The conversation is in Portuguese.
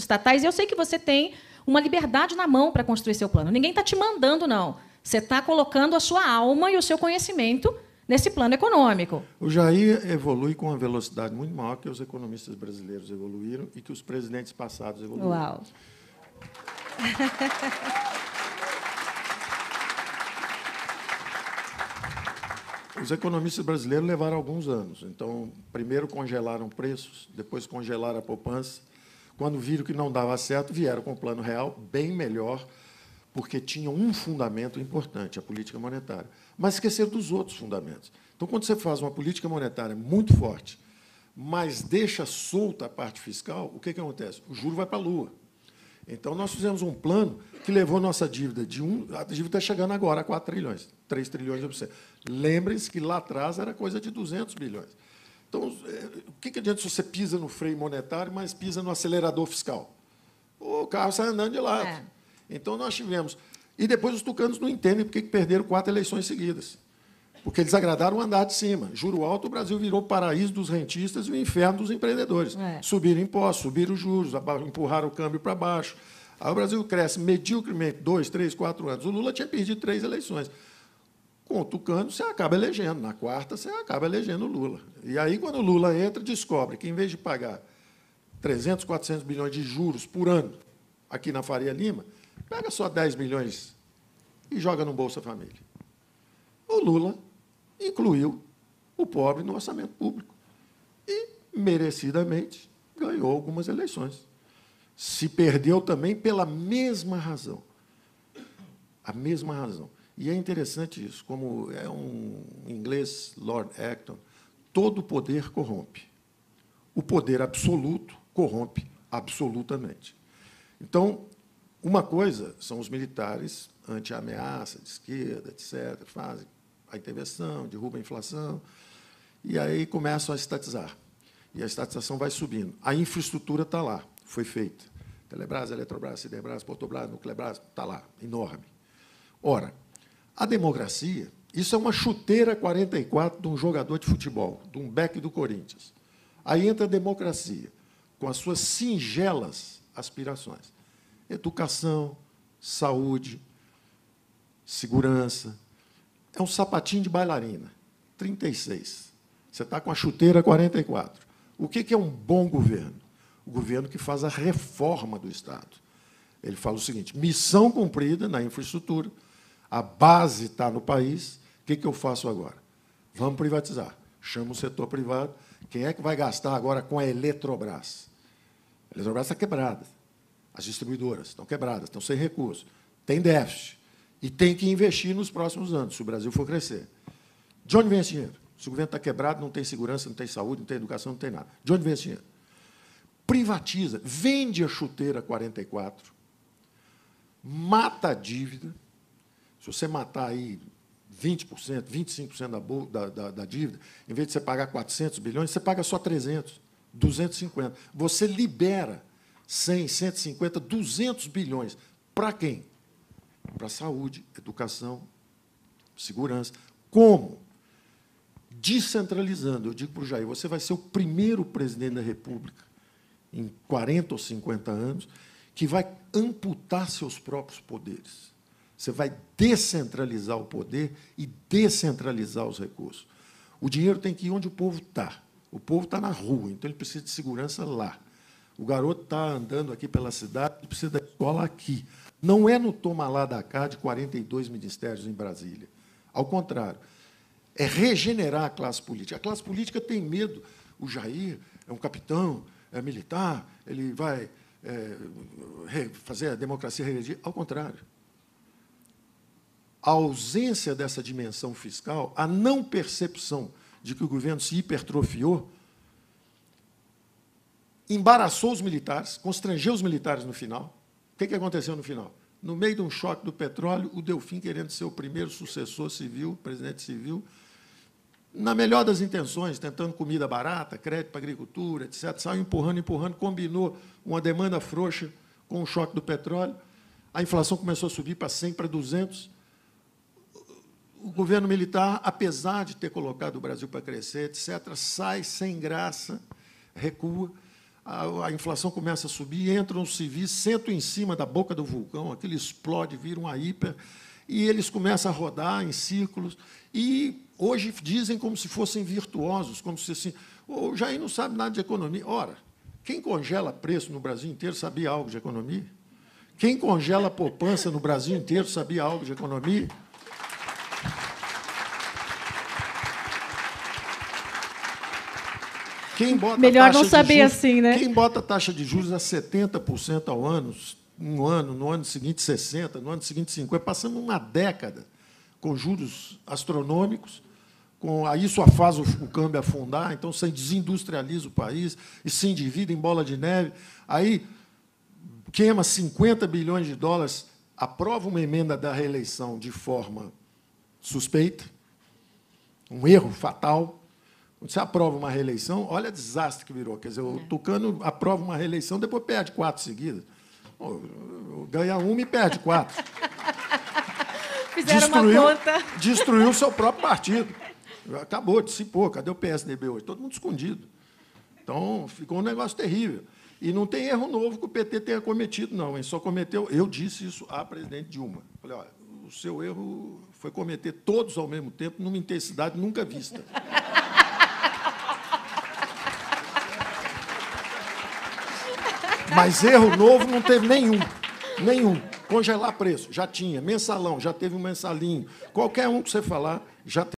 estatais, e eu sei que você tem uma liberdade na mão para construir seu plano. Ninguém está te mandando, não. Você está colocando a sua alma e o seu conhecimento nesse plano econômico. O Jair evolui com uma velocidade muito maior que os economistas brasileiros evoluíram e que os presidentes passados evoluíram. Uau! Os economistas brasileiros levaram alguns anos. Então, primeiro congelaram preços, depois congelaram a poupança. Quando viram que não dava certo, vieram com um plano real bem melhor, porque tinham um fundamento importante, a política monetária. Mas esqueceram dos outros fundamentos. Então, quando você faz uma política monetária muito forte, mas deixa solta a parte fiscal, o que acontece? O juro vai para a lua. Então, nós fizemos um plano que levou nossa dívida de a dívida está chegando agora a 4 trilhões, 3 trilhões de %. Lembrem-se que lá atrás era coisa de 200 bilhões. Então, o que adianta se você pisa no freio monetário, mas pisa no acelerador fiscal? O carro sai andando de lado. É. Então, nós tivemos... E depois os tucanos não entendem por que perderam 4 eleições seguidas. Porque eles agradaram o andar de cima. Juro alto, o Brasil virou o paraíso dos rentistas e o inferno dos empreendedores. É. Subiram impostos, subiram os juros, empurraram o câmbio para baixo. Aí o Brasil cresce mediocremente 2, 3, 4 anos. O Lula tinha perdido 3 eleições. Com o tucano, você acaba elegendo. Na quarta, você acaba elegendo o Lula. E aí, quando o Lula entra, descobre que, em vez de pagar 300, 400 bilhões de juros por ano aqui na Faria Lima, pega só 10 milhões e joga no Bolsa Família. O Lula incluiu o pobre no orçamento público e, merecidamente, ganhou algumas eleições. Se perdeu também pela mesma razão. A mesma razão. E é interessante isso, como é um inglês, Lord Acton, todo poder corrompe. O poder absoluto corrompe absolutamente. Então, uma coisa são os militares anti-ameaça, de esquerda, etc., fazem a intervenção, derrubam a inflação, e aí começam a estatizar. E a estatização vai subindo. A infraestrutura está lá, foi feita. Telebrás, Eletrobras, Siderbras, Portobras, Nuclebras, está lá, enorme. Ora, a democracia, isso é uma chuteira 44 de um jogador de futebol, de um back do Corinthians. Aí entra a democracia, com as suas singelas aspirações. Educação, saúde, segurança. É um sapatinho de bailarina, 36. Você está com a chuteira 44. O que é um bom governo? O governo que faz a reforma do Estado. Ele fala o seguinte, missão cumprida na infraestrutura, a base está no país, o que eu faço agora? Vamos privatizar. Chama o setor privado. Quem é que vai gastar agora com a Eletrobras? A Eletrobras está quebrada. As distribuidoras estão quebradas, estão sem recursos. Tem déficit. E tem que investir nos próximos anos, se o Brasil for crescer. De onde vem esse dinheiro? Se o governo está quebrado, não tem segurança, não tem saúde, não tem educação, não tem nada. De onde vem esse dinheiro? Privatiza, vende a chuteira 44, mata a dívida. Se você matar aí 20%, 25% da dívida, em vez de você pagar 400 bilhões, você paga só 300, 250. Você libera 100, 150, 200 bilhões. Para quem? Para saúde, educação, segurança. Como? Descentralizando. Eu digo para o Jair, você vai ser o primeiro presidente da República, em 40 ou 50 anos, que vai amputar seus próprios poderes. Você vai descentralizar o poder e descentralizar os recursos. O dinheiro tem que ir onde o povo está. O povo está na rua, então ele precisa de segurança lá. O garoto está andando aqui pela cidade, ele precisa da escola aqui. Não é no toma lá da cá de 42 ministérios em Brasília. Ao contrário, é regenerar a classe política. A classe política tem medo. O Jair é um capitão, é militar, ele vai fazer a democracia regredir. Ao contrário. A ausência dessa dimensão fiscal, a não percepção de que o governo se hipertrofiou, embaraçou os militares, constrangeu os militares no final. O que aconteceu no final? No meio de um choque do petróleo, o Delfim, querendo ser o primeiro sucessor civil, presidente civil, na melhor das intenções, tentando comida barata, crédito para a agricultura, etc., saiu empurrando, combinou uma demanda frouxa com o choque do petróleo, a inflação começou a subir para 100, para 200. O governo militar, apesar de ter colocado o Brasil para crescer, etc., sai sem graça, recua. a inflação começa a subir, entram os civis, sentam em cima da boca do vulcão, aquilo explode, vira uma hiper, e eles começam a rodar em círculos, e hoje dizem como se fossem virtuosos, como se assim, o Jair não sabe nada de economia. Ora, quem congela preço no Brasil inteiro sabia algo de economia? Quem congela a poupança no Brasil inteiro sabia algo de economia? Melhor não saber assim, né? Quem bota a taxa de juros a 70% ao ano, no ano seguinte 60%, no ano seguinte 50%, passando uma década com juros astronômicos, aí só faz o câmbio afundar, então você desindustrializa o país e se endivida em bola de neve, aí queima 50 bilhões de dólares, aprova uma emenda da reeleição de forma suspeita, um erro fatal. Quando você aprova uma reeleição, olha o desastre que virou. Quer dizer, o Tucano aprova uma reeleição, depois perde 4 seguidas. Ganha uma e perde 4. Fizeram uma conta. Destruiu o seu próprio partido. Acabou, dissipou. Cadê o PSDB hoje? Todo mundo escondido. Então, ficou um negócio terrível. E não tem erro novo que o PT tenha cometido, não. Ele só cometeu... Eu disse isso à presidente Dilma. Falei, olha, o seu erro foi cometer todos ao mesmo tempo, numa intensidade nunca vista. Mas erro novo não teve nenhum. Nenhum. Congelar preço, já tinha. Mensalão, já teve um mensalinho. Qualquer um que você falar, já teve.